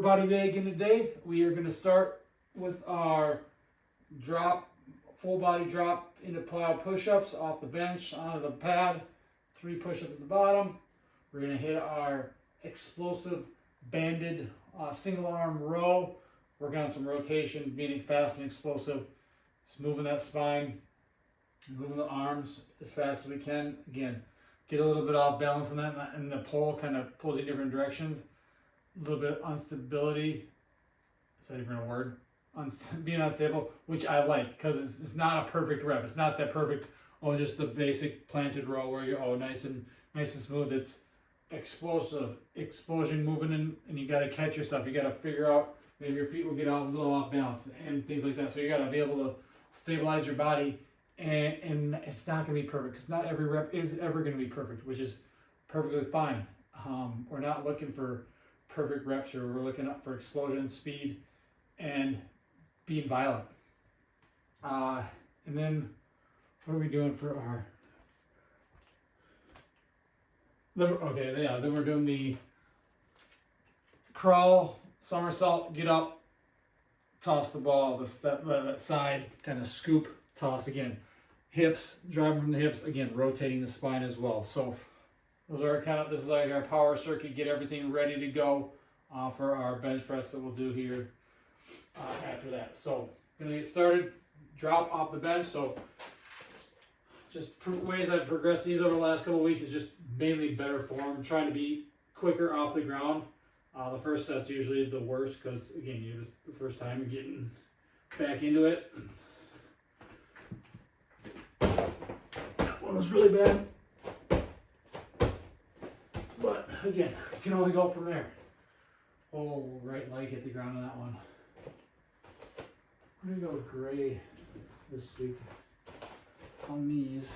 Body day again today. We are going to start with our full body drop into plyo push-ups off the bench onto the pad. 3 push-ups at the bottom. We're going to hit our explosive banded single arm row. Working on some rotation, being fast and explosive. Just moving that spine, moving the arms as fast as we can. Again, get a little bit off balance on that, and the pole kind of pulls you in different directions. A little bit of instability. Is that even a word? Being unstable, which I like because it's not a perfect rep. It's not that perfect. Oh, just the basic planted row where you're nice and smooth. It's explosive, explosion moving in, and you got to catch yourself. You got to figure out maybe your feet will get a little off balance and things like that. So you got to be able to stabilize your body, and it's not going to be perfect because not every rep is ever going to be perfect, which is perfectly fine. We're not looking for perfect reps, or we're looking up for explosion, speed, and being violent. And then what are we doing for our? Then we're doing the crawl, somersault, get up, toss the ball, that side, kind of scoop, toss again. Hips, driving from the hips, again, rotating the spine as well. So those are this is like our power circuit, get everything ready to go for our bench press that we'll do here after that. So gonna get started, drop off the bench. So just ways I've progressed these over the last couple of weeks is just mainly better form, trying to be quicker off the ground. The first set's usually the worst because, again, you're just the first time getting back into it. That one was really bad. But, again, you can only go from there. Oh, right leg hit the ground on that one. We're going to go gray this week on these.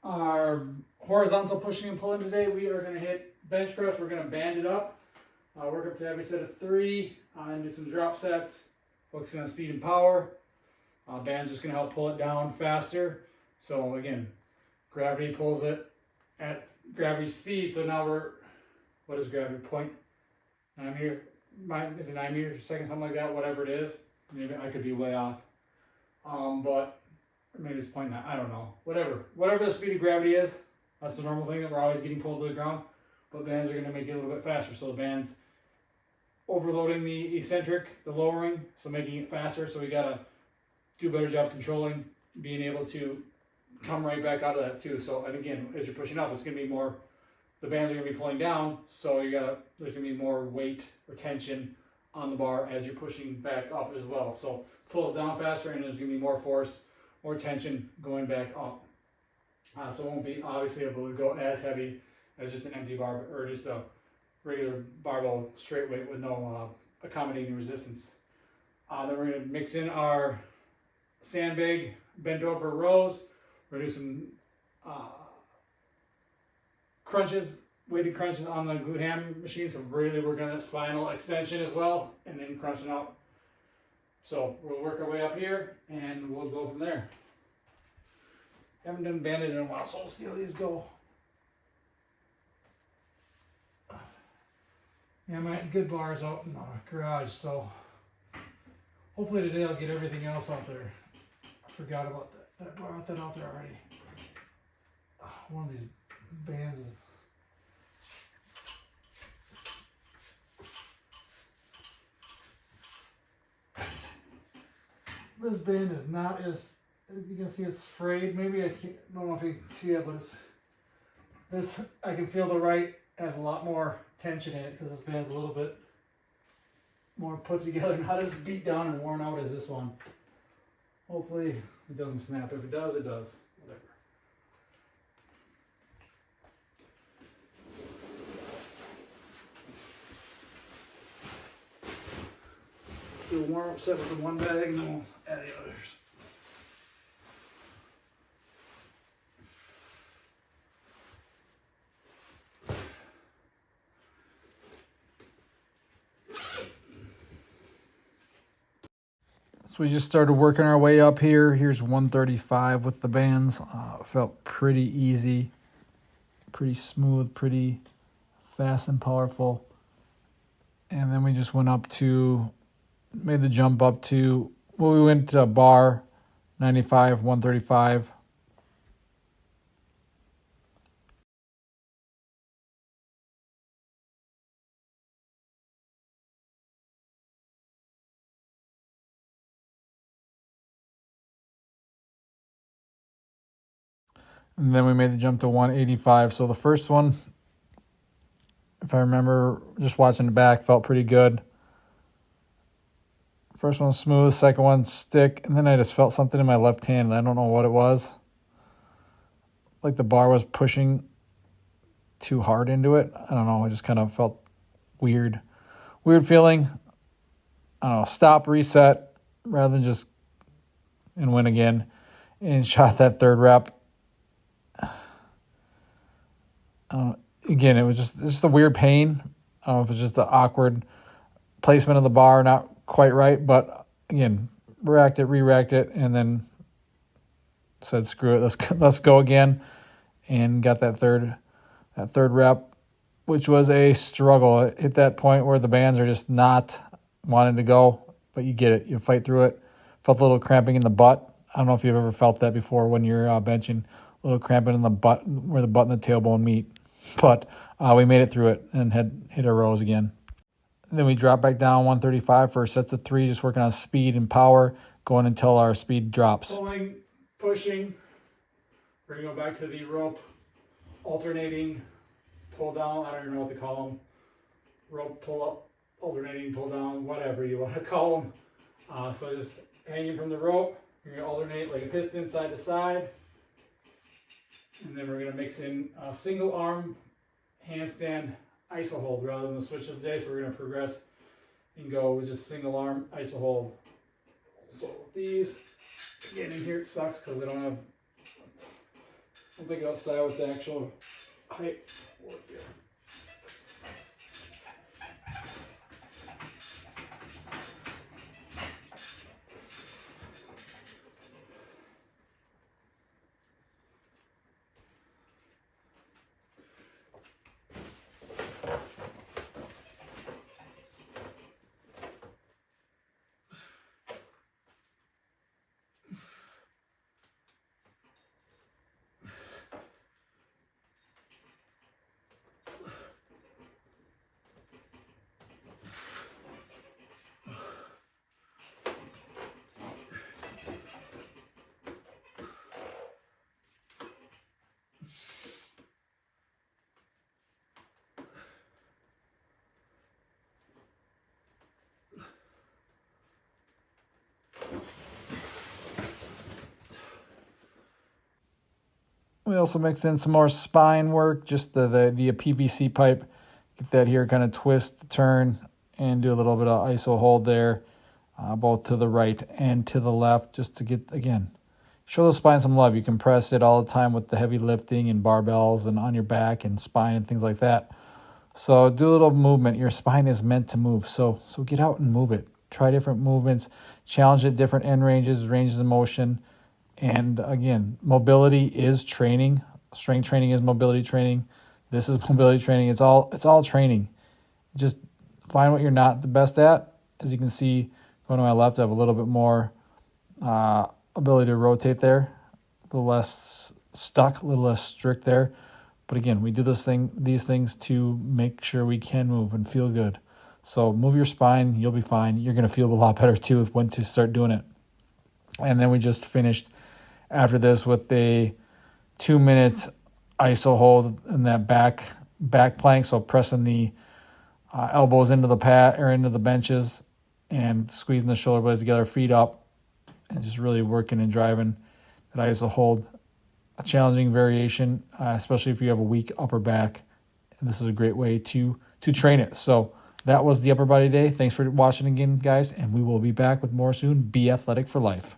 our horizontal pushing and pulling today, we are going to hit bench press. We're going to band it up, work up to every set of 3, and do some drop sets, focusing on speed and power. Band's just going to help pull it down faster. So again, gravity pulls it at gravity speed. So now we're, what is gravity? 0.9 meter, is it 9 meters per second, something like that, whatever it is. Maybe I could be way off. But maybe it's 0.9, I don't know. Whatever the speed of gravity is, that's the normal thing that we're always getting pulled to the ground. But bands are going to make it a little bit faster. So the band's overloading the eccentric, the lowering, so making it faster. So we got to do a better job controlling, being able to come right back out of that too. So, and again, as you're pushing up, it's going to be more, the bands are going to be pulling down. So there's going to be more weight or tension on the bar as you're pushing back up as well. So it pulls down faster, and there's going to be more force or tension going back up. So it won't be obviously able to go as heavy as just an empty bar or just a regular barbell straight weight with no accommodating resistance. Then we're going to mix in our sandbag bent over rows. We're going to do some crunches, weighted crunches on the glute ham machine. So really working on that spinal extension as well, and then crunching out. So we'll work our way up here and we'll go from there. Haven't done banded in a while, so we'll see how these go. Yeah, my good bar is out in the garage, so hopefully today I'll get everything else out there. I forgot about that. I brought that out there already. One of these bands is... This band is not as you can see, it's frayed. Maybe I don't know if you can see it, but I can feel the right has a lot more tension in it because this band's a little bit more put together, not as beat down and worn out as this one. Hopefully it doesn't snap. If it does, it does. Whatever. Do a warm-up set with the one bag and then we'll add the others. So we just started working our way up here. Here's 135 with the bands. Felt pretty easy, pretty smooth, pretty fast and powerful. And then we just went up to, made the jump up to, well, we went to bar 95, 135. And then we made the jump to 185. So the first one, if I remember, just watching the back, felt pretty good. First one smooth, second one stick, and then I just felt something in my left hand, and I don't know what it was. Like the bar was pushing too hard into it. I don't know, I just kind of felt weird. Weird feeling. I don't know, stop, reset, rather than just and win again. And shot that third rep. Again, it was just a weird pain. I don't know if it's just the awkward placement of the bar, not quite right, but again, re-racked it, and then said, screw it, let's go again, and got that third rep, which was a struggle. It hit that point where the bands are just not wanting to go, but you get it, you fight through it. Felt a little cramping in the butt. I don't know if you've ever felt that before when you're benching, a little cramping in the butt, where the butt and the tailbone meet. But we made it through it and had hit our rows again. And then we dropped back down 135 for sets of 3, just working on speed and power, going until our speed drops. Pulling, pushing, we're going to go back to the rope, alternating, pull down, I don't even know what to call them. Rope, pull up, alternating, pull down, whatever you want to call them. So just hanging from the rope, you're going to alternate like a piston side to side. And then we're going to mix in a single arm handstand iso hold rather than the switches today. So we're going to progress and go with just single arm iso hold. So these, again, in here it sucks because I don't have We'll take it outside with the actual height work here. We also mix in some more spine work, just the PVC pipe. Get that here, kind of twist, turn, and do a little bit of iso hold there, both to the right and to the left, just to get, again, show the spine some love. You can press it all the time with the heavy lifting and barbells and on your back and spine and things like that. So do a little movement. Your spine is meant to move. So get out and move it. Try different movements. Challenge at different end ranges of motion. And again, mobility is training. Strength training is mobility training. This is mobility training. It's all training. Just find what you're not the best at. As you can see, going to my left, I have a little bit more ability to rotate there, a little less stuck, a little less strict there. But again, we do these things to make sure we can move and feel good. So move your spine, you'll be fine. You're going to feel a lot better too once you start doing it. And then we just finished after this with a 2-minute iso hold in that back plank. So pressing the elbows into the pad or into the benches and squeezing the shoulder blades together, feet up, and just really working and driving that iso hold. A challenging variation, especially if you have a weak upper back. And this is a great way to train it. So that was the upper body day. Thanks for watching again, guys, and we will be back with more soon. Be athletic for life.